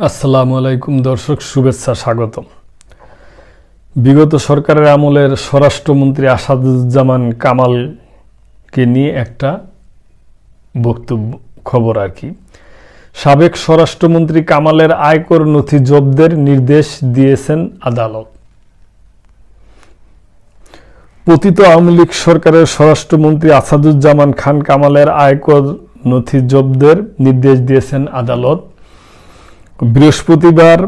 আসসালামু আলাইকুম দর্শক, শুভেচ্ছা, স্বাগতম। বিগত সরকারের আমলের স্বরাষ্ট্রমন্ত্রী আসাদুজ্জামান কামালকে নিয়ে একটা বক্তব্য খবর আর কি। সাবেক স্বরাষ্ট্রমন্ত্রী কামালের আয়কর নথি জব্দের নির্দেশ দিয়েছেন আদালত। পতিত আওয়ামী লীগ সরকারের স্বরাষ্ট্রমন্ত্রী আসাদুজ্জামান খান কামালের আয়কর নথি জব্দের নির্দেশ দিয়েছেন আদালত। বৃহস্পতিবার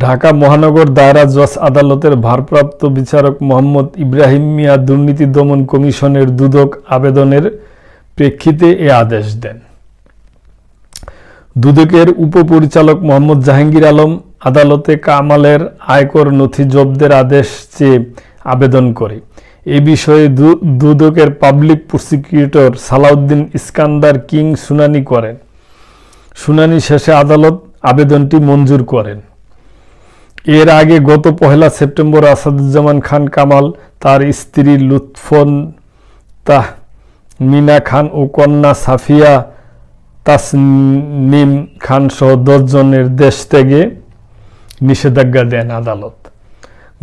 ঢাকা মহানগর দায়রা জজ আদালতের ভারপ্রাপ্ত বিচারক মোহাম্মদ ইব্রাহিম মিয়া দুর্নীতি দমন কমিশনের দুদক আবেদনের প্রেক্ষিতে এ আদেশ দেন। দুদকের উপপরিচালক মোহাম্মদ জাহাঙ্গীর আলম আদালতে কামালের আয়কর নথি জব্দের আদেশ চেয়ে আবেদন করে। এ বিষয়ে দুদকের পাবলিক প্রসিকিউটর সালাউদ্দিন ইস্কান্দার কিং শুনানি করেন। শুনানি শেষে আদালত আবেদনটি মঞ্জুর করেন। এর আগে গত 1 সেপ্টেম্বর আসাদুজ্জামান খান কামাল তার স্ত্রী লুৎফুন্নাহমিনা খান ও কন্যা সাফিয়া তাসনিম খান সহ 10 জনের দেশ ত্যাগে নিষেধাজ্ঞা দেন আদালত।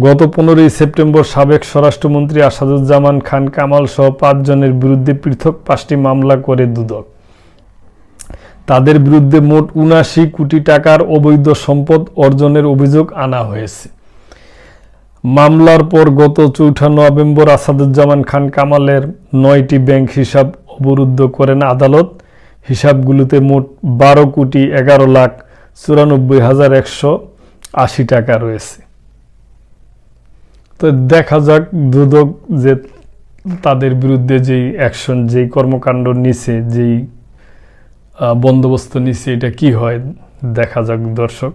গত 15 সেপ্টেম্বর সাবেক স্বরাষ্ট্রমন্ত্রী আসাদুজ্জামান খান কামাল সহ 5 জনের বিরুদ্ধে পৃথক 5টি মামলা করে দুদক। তাদের বিরুদ্ধে মোট 79 কোটি টাকার অবৈধ সম্পদ অর্জনের অভিযোগ আনা হয়েছে। মামলার পর গত 4 নভেম্বর আসাদুজ্জামান খান কামালের 9টি ব্যাংক হিসাব অবরুদ্ধ করেন আদালত। হিসাবগুলোতে মোট 12,11,94,180 টাকা রয়েছে। তো দেখা যাক দুদক যে তাদের বিরুদ্ধে যেই অ্যাকশন, যেই কর্মকাণ্ড নিছে, যেই বন্দোবস্ত নিচ্ছে, এটা কি হয় দেখা যাক দর্শক।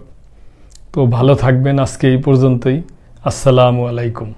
তো ভালো থাকবেন, আজকে এই পর্যন্তই। আসসালামু আলাইকুম।